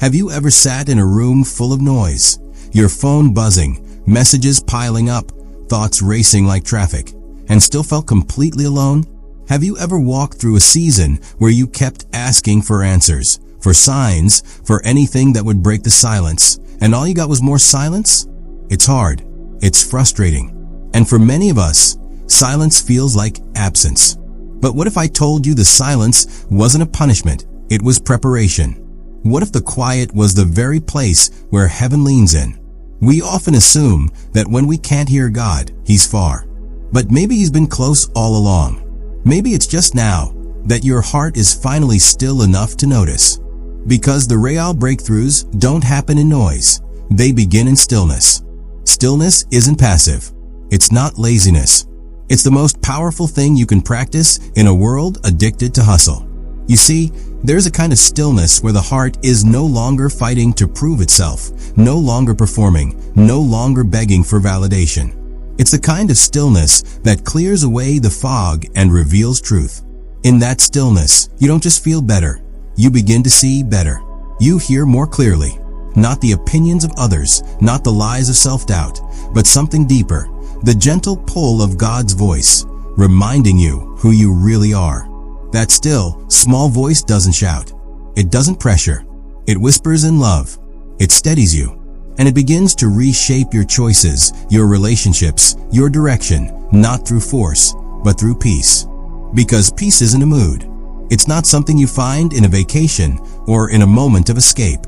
Have you ever sat in a room full of noise? Your phone buzzing, messages piling up, thoughts racing like traffic, and still felt completely alone? Have you ever walked through a season where you kept asking for answers, for signs, for anything that would break the silence, and all you got was more silence? It's hard. It's frustrating. And for many of us, silence feels like absence. But what if I told you the silence wasn't a punishment, it was preparation? What if the quiet was the very place where heaven leans in? We often assume that when we can't hear God, He's far. But maybe He's been close all along. Maybe it's just now that your heart is finally still enough to notice. Because the real breakthroughs don't happen in noise. They begin in stillness. Stillness isn't passive. It's not laziness. It's the most powerful thing you can practice in a world addicted to hustle. You see, there's a kind of stillness where the heart is no longer fighting to prove itself, no longer performing, no longer begging for validation. It's the kind of stillness that clears away the fog and reveals truth. In that stillness, you don't just feel better, you begin to see better. You hear more clearly. Not the opinions of others, not the lies of self-doubt, but something deeper, the gentle pull of God's voice, reminding you who you really are. That still, small voice doesn't shout. It doesn't pressure. It whispers in love. It steadies you. And it begins to reshape your choices, your relationships, your direction, not through force, but through peace. Because peace isn't a mood. It's not something you find in a vacation or in a moment of escape.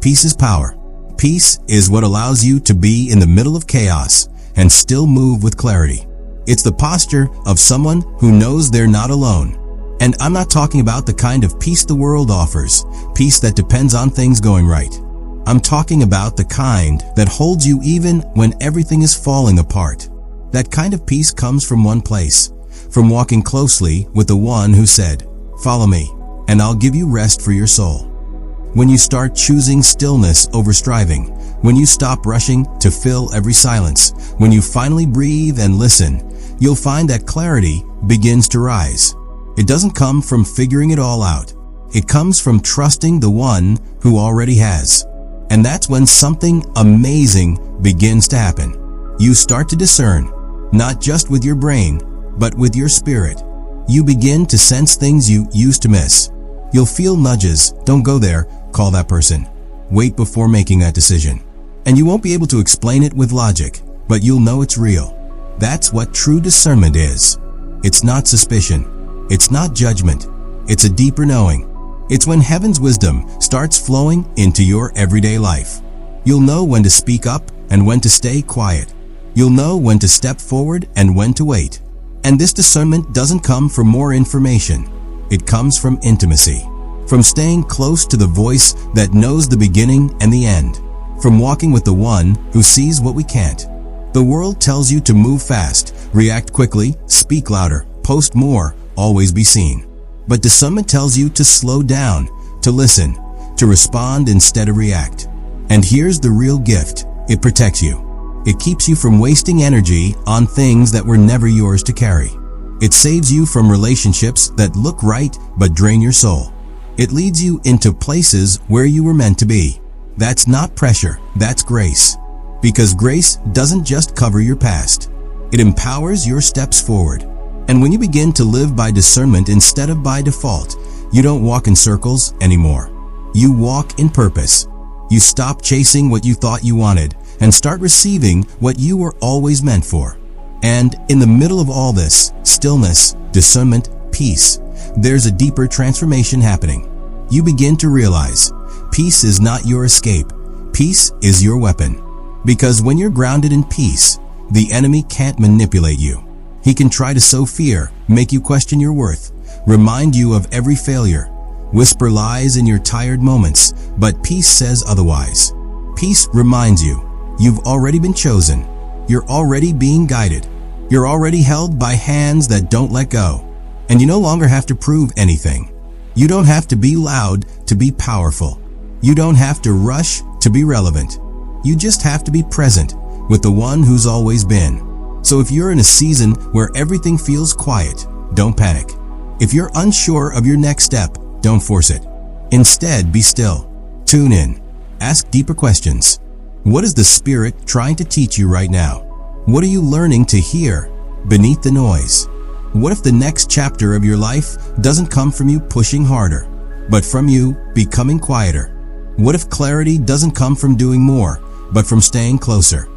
Peace is power. Peace is what allows you to be in the middle of chaos and still move with clarity. It's the posture of someone who knows they're not alone. And I'm not talking about the kind of peace the world offers, peace that depends on things going right. I'm talking about the kind that holds you even when everything is falling apart. That kind of peace comes from one place, from walking closely with the one who said, "Follow me, and I'll give you rest for your soul." When you start choosing stillness over striving, when you stop rushing to fill every silence, when you finally breathe and listen, you'll find that clarity begins to rise. It doesn't come from figuring it all out. It comes from trusting the one who already has. And that's when something amazing begins to happen. You start to discern, not just with your brain, but with your spirit. You begin to sense things you used to miss. You'll feel nudges. Don't go there. Call that person. Wait before making that decision. And you won't be able to explain it with logic, but you'll know it's real. That's what true discernment is. It's not suspicion. It's not judgment. It's a deeper knowing. It's when heaven's wisdom starts flowing into your everyday life. You'll know when to speak up and when to stay quiet. You'll know when to step forward and when to wait. And this discernment doesn't come from more information. It comes from intimacy. From staying close to the voice that knows the beginning and the end. From walking with the one who sees what we can't. The world tells you to move fast, react quickly, speak louder, post more, always be seen. But discernment tells you to slow down, to listen, to respond instead of react. And here's the real gift. It protects you. It keeps you from wasting energy on things that were never yours to carry. It saves you from relationships that look right but drain your soul. It leads you into places where you were meant to be. That's not pressure, that's grace. Because grace doesn't just cover your past. It empowers your steps forward. And when you begin to live by discernment instead of by default, you don't walk in circles anymore. You walk in purpose. You stop chasing what you thought you wanted and start receiving what you were always meant for. And in the middle of all this, stillness, discernment, peace, there's a deeper transformation happening. You begin to realize peace is not your escape. Peace is your weapon. Because when you're grounded in peace, the enemy can't manipulate you. He can try to sow fear, make you question your worth, remind you of every failure, whisper lies in your tired moments, but peace says otherwise. Peace reminds you, you've already been chosen. You're already being guided. You're already held by hands that don't let go. And you no longer have to prove anything. You don't have to be loud to be powerful. You don't have to rush to be relevant. You just have to be present with the one who's always been. So if you're in a season where everything feels quiet, don't panic. If you're unsure of your next step, don't force it. Instead, be still. Tune in. Ask deeper questions. What is the Spirit trying to teach you right now? What are you learning to hear beneath the noise? What if the next chapter of your life doesn't come from you pushing harder, but from you becoming quieter? What if clarity doesn't come from doing more, but from staying closer?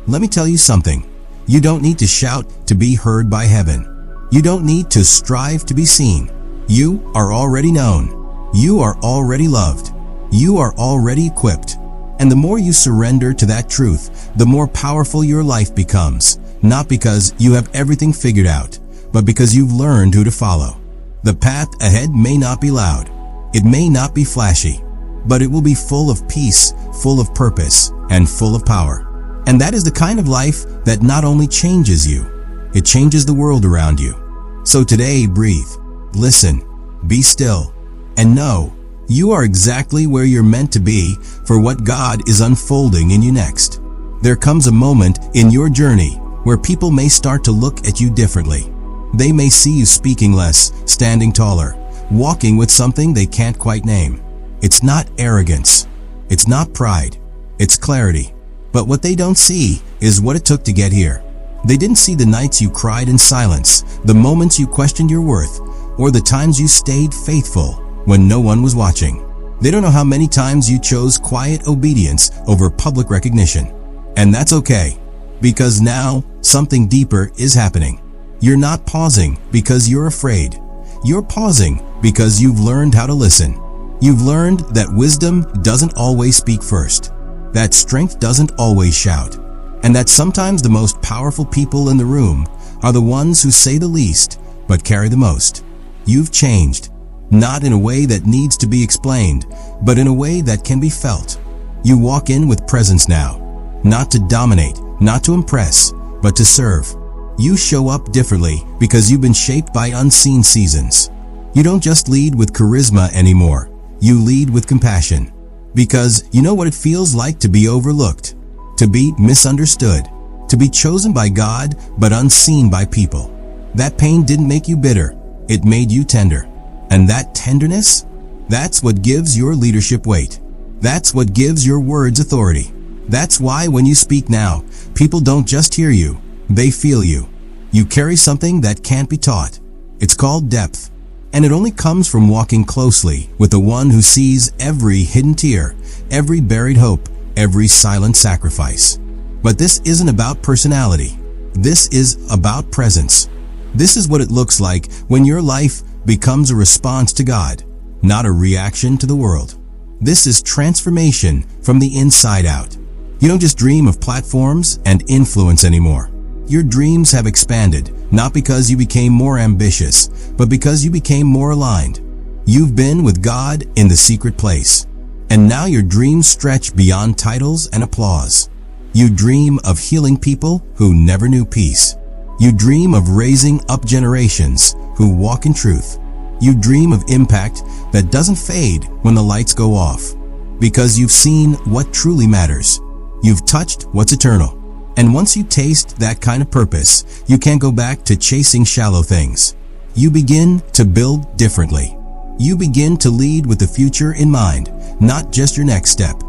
Let me tell you something. You don't need to shout to be heard by heaven. You don't need to strive to be seen. You are already known. You are already loved. You are already equipped. And the more you surrender to that truth, the more powerful your life becomes, not because you have everything figured out, but because you've learned who to follow. The path ahead may not be loud. It may not be flashy, but it will be full of peace, full of purpose, and full of power. And that is the kind of life that not only changes you, it changes the world around you. So today, breathe, listen, be still, and know you are exactly where you're meant to be for what God is unfolding in you next. There comes a moment in your journey where people may start to look at you differently. They may see you speaking less, standing taller, walking with something they can't quite name. It's not arrogance. It's not pride. It's clarity. But what they don't see is what it took to get here. They didn't see the nights you cried in silence, the moments you questioned your worth, or the times you stayed faithful when no one was watching. They don't know how many times you chose quiet obedience over public recognition. And that's okay, because now something deeper is happening. You're not pausing because you're afraid. You're pausing because you've learned how to listen. You've learned that wisdom doesn't always speak first, that strength doesn't always shout, and that sometimes the most powerful people in the room are the ones who say the least but carry the most. You've changed, not in a way that needs to be explained, but in a way that can be felt. You walk in with presence now, not to dominate, not to impress, but to serve. You show up differently because you've been shaped by unseen seasons. You don't just lead with charisma anymore, you lead with compassion. Because you know what it feels like to be overlooked, to be misunderstood, to be chosen by God but unseen by people. That pain didn't make you bitter, it made you tender. And that tenderness, that's what gives your leadership weight. That's what gives your words authority. That's why when you speak now, people don't just hear you, they feel you. You carry something that can't be taught. It's called depth. And it only comes from walking closely with the one who sees every hidden tear, every buried hope, every silent sacrifice. But this isn't about personality. This is about presence. This is what it looks like when your life becomes a response to God, not a reaction to the world. This is transformation from the inside out. You don't just dream of platforms and influence anymore. Your dreams have expanded, not because you became more ambitious, but because you became more aligned. You've been with God in the secret place, and now your dreams stretch beyond titles and applause. You dream of healing people who never knew peace. You dream of raising up generations who walk in truth. You dream of impact that doesn't fade when the lights go off, because you've seen what truly matters. You've touched what's eternal. And once you taste that kind of purpose, you can't go back to chasing shallow things. You begin to build differently. You begin to lead with the future in mind, not just your next step.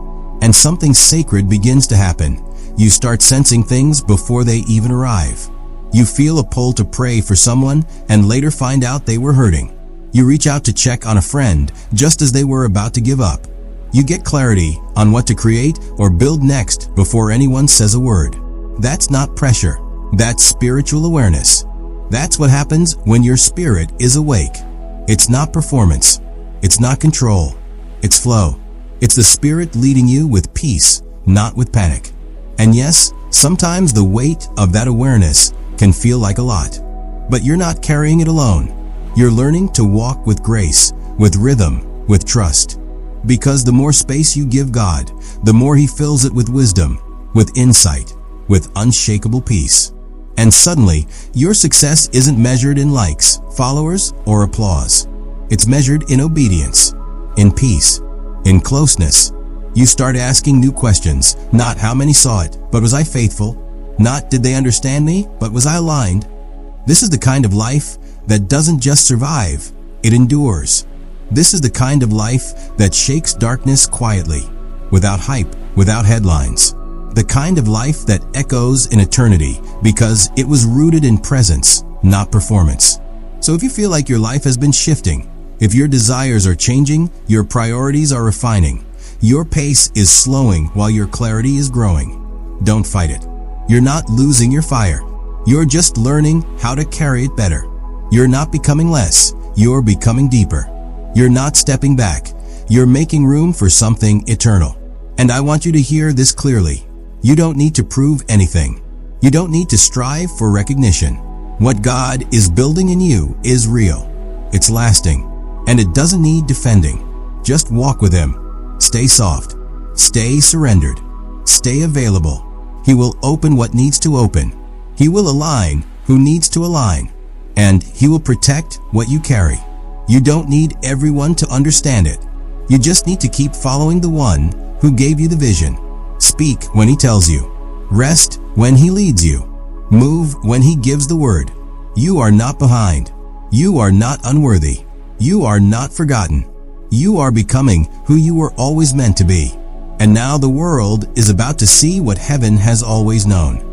And something sacred begins to happen. You start sensing things before they even arrive. You feel a pull to pray for someone and later find out they were hurting. You reach out to check on a friend just as they were about to give up. You get clarity on what to create or build next before anyone says a word. That's not pressure. That's spiritual awareness. That's what happens when your spirit is awake. It's not performance. It's not control. It's flow. It's the Spirit leading you with peace, not with panic. And yes, sometimes the weight of that awareness can feel like a lot. But you're not carrying it alone. You're learning to walk with grace, with rhythm, with trust. Because the more space you give God, the more He fills it with wisdom, with insight, with unshakable peace. And suddenly, your success isn't measured in likes, followers, or applause. It's measured in obedience, in peace, in closeness. You start asking new questions, not how many saw it, but was I faithful? Not did they understand me, but was I aligned? This is the kind of life that doesn't just survive, it endures. This is the kind of life that shakes darkness quietly, without hype, without headlines. The kind of life that echoes in eternity because it was rooted in presence, not performance. So if you feel like your life has been shifting, if your desires are changing, your priorities are refining, your pace is slowing while your clarity is growing, don't fight it. You're not losing your fire. You're just learning how to carry it better. You're not becoming less. You're becoming deeper. You're not stepping back. You're making room for something eternal. And I want you to hear this clearly. You don't need to prove anything. You don't need to strive for recognition. What God is building in you is real. It's lasting. And it doesn't need defending. Just walk with Him. Stay soft. Stay surrendered. Stay available. He will open what needs to open. He will align who needs to align. And He will protect what you carry. You don't need everyone to understand it. You just need to keep following the one who gave you the vision. Speak when He tells you. Rest when He leads you. Move when He gives the word. You are not behind. You are not unworthy. You are not forgotten. You are becoming who you were always meant to be. And now the world is about to see what heaven has always known.